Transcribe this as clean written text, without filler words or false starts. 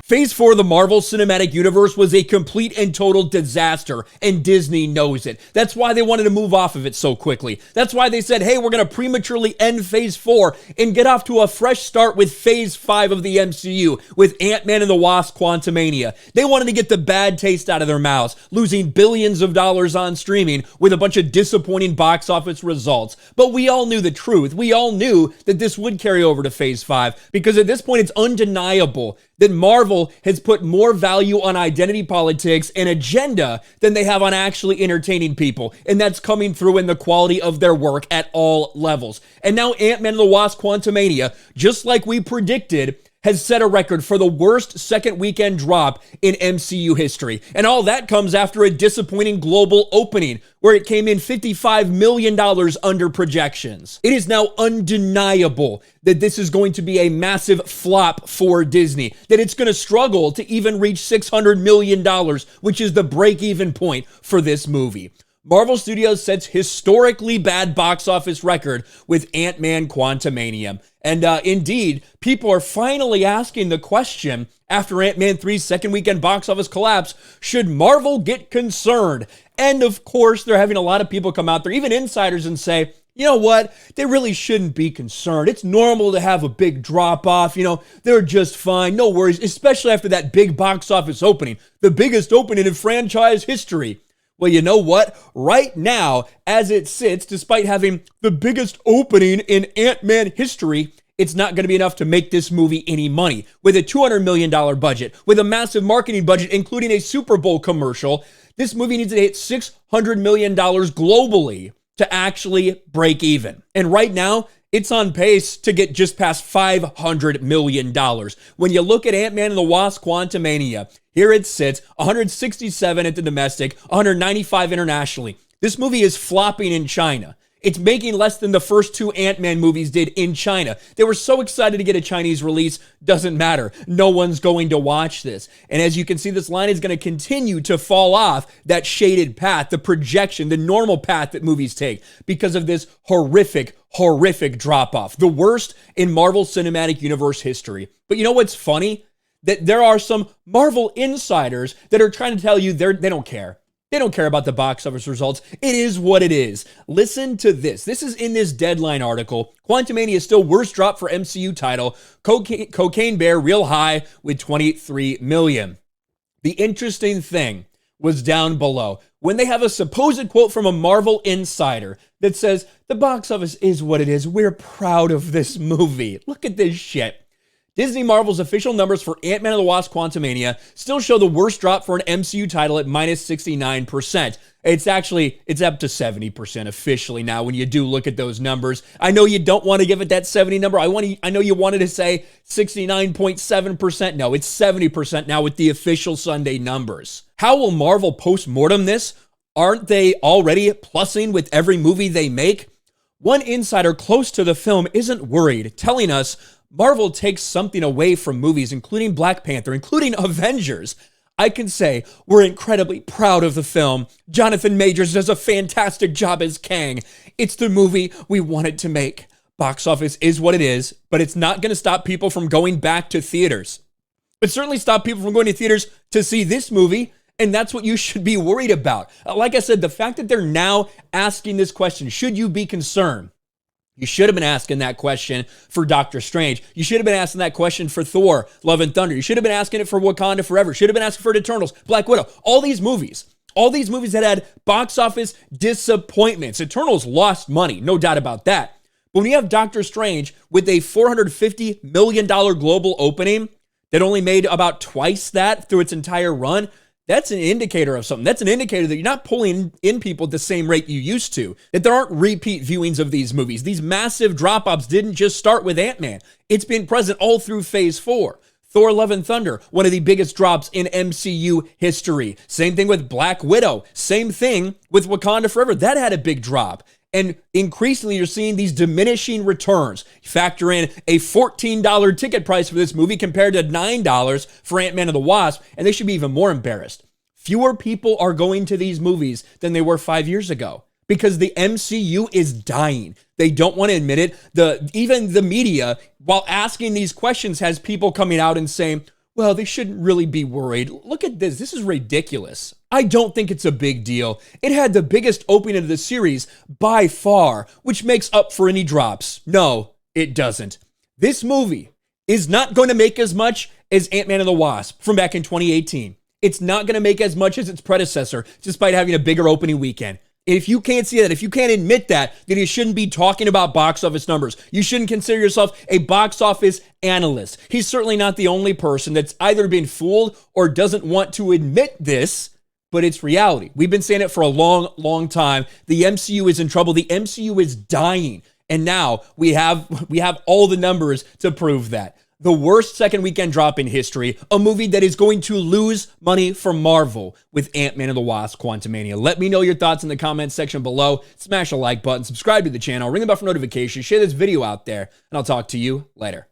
Phase 4 of the Marvel Cinematic Universe was a complete and total disaster, and Disney knows it. That's why they wanted to move off of it so quickly. That's why they said, hey, we're going to prematurely end Phase 4 and get off to a fresh start with Phase 5 of the MCU, with Ant-Man and the Wasp: Quantumania. They wanted to get the bad taste out of their mouths, losing billions of dollars on streaming with a bunch of disappointing box office results. But we all knew the truth. We all knew that this would carry over to Phase 5, because at this point it's undeniable that Marvel has put more value on identity politics and agenda than they have on actually entertaining people. And that's coming through in the quality of their work at all levels. And now Ant-Man and the Wasp: Quantumania, just like we predicted, has set a record for the worst second weekend drop in MCU history. And all that comes after a disappointing global opening, where it came in $55 million under projections. It is now undeniable that this is going to be a massive flop for Disney, that it's going to struggle to even reach $600 million, which is the break-even point for this movie. Marvel Studios sets historically bad box office record with Ant-Man Quantumania. And indeed, people are finally asking the question, after Ant-Man 3's second weekend box office collapse, should Marvel get concerned? And of course, they're having a lot of people come out there, even insiders, and say, you know what? They really shouldn't be concerned. It's normal to have a big drop off. You know, they're just fine. No worries, especially after that big box office opening, the biggest opening in franchise history. Well, you know what? Right now, as it sits, despite having the biggest opening in Ant-Man history, it's not going to be enough to make this movie any money. With a $200 million budget, with a massive marketing budget, including a Super Bowl commercial, this movie needs to hit $600 million globally to actually break even. And right now, it's on pace to get just past $500 million. When you look at Ant-Man and the Wasp: Quantumania, here it sits, 167 at the domestic, 195 internationally. This movie is flopping in China. It's making less than the first two Ant-Man movies did in China. They were so excited to get a Chinese release. Doesn't matter. No one's going to watch this. And as you can see, this line is going to continue to fall off that shaded path, the projection, the normal path that movies take, because of this horrific drop-off. The worst in Marvel Cinematic Universe history. But you know what's funny? That there are some Marvel insiders that are trying to tell you they don't care. They don't care about the box office results. It is what it is. Listen to this. This is in this Deadline article. Quantumania is still worst drop for MCU title. Cocaine Bear real high with 23 million. The interesting thing was down below, when they have a supposed quote from a Marvel insider that says, the box office is what it is. We're proud of this movie. Look at this shit. Disney Marvel's official numbers for Ant-Man and the Wasp: Quantumania still show the worst drop for an MCU title at minus 69%. It's up to 70% officially now when you do look at those numbers. I know you don't want to give it that 70 number. I know you wanted to say 69.7%. No, it's 70% now with the official Sunday numbers. How will Marvel post-mortem this? Aren't they already plussing with every movie they make? One insider close to the film isn't worried, telling us Marvel takes something away from movies, including Black Panther, including Avengers. I can say we're incredibly proud of the film. Jonathan Majors does a fantastic job as Kang. It's the movie we wanted to make. Box office is what it is, but it's not going to stop people from going back to theaters. It certainly stop people from going to theaters to see this movie, and that's what you should be worried about. Like I said, the fact that they're now asking this question, should you be concerned? You should have been asking that question for Doctor Strange. You should have been asking that question for Thor: Love and Thunder. You should have been asking it for Wakanda Forever. Should have been asking for Eternals, Black Widow. All these movies that had box office disappointments. Eternals lost money, no doubt about that. But when you have Doctor Strange with a $450 million global opening that only made about twice that through its entire run, that's an indicator of something. That's an indicator that you're not pulling in people at the same rate you used to, that there aren't repeat viewings of these movies. These massive drop-offs didn't just start with Ant-Man. It's been present all through Phase 4. Thor: Love and Thunder, one of the biggest drops in MCU history. Same thing with Black Widow. Same thing with Wakanda Forever. That had a big drop. And increasingly, you're seeing these diminishing returns. You factor in a $14 ticket price for this movie compared to $9 for Ant-Man and the Wasp, and they should be even more embarrassed. Fewer people are going to these movies than they were 5 years ago because the MCU is dying. They don't want to admit it. Even the media, while asking these questions, has people coming out and saying, Well, they shouldn't really be worried. Look at this. This is ridiculous. I don't think it's a big deal. It had the biggest opening of the series by far, which makes up for any drops. No, it doesn't. This movie is not going to make as much as Ant-Man and the Wasp from back in 2018. It's not going to make as much as its predecessor, despite having a bigger opening weekend. If you can't see that, if you can't admit that, then you shouldn't be talking about box office numbers. You shouldn't consider yourself a box office analyst. He's certainly not the only person that's either been fooled or doesn't want to admit this, but it's reality. We've been saying it for a long, long time. The MCU is in trouble. The MCU is dying. And now we have all the numbers to prove that. The worst second weekend drop in history, a movie that is going to lose money for Marvel with Ant-Man and the Wasp: Quantumania. Let me know your thoughts in the comments section below. Smash a like button, subscribe to the channel, ring the bell for notifications, share this video out there, and I'll talk to you later.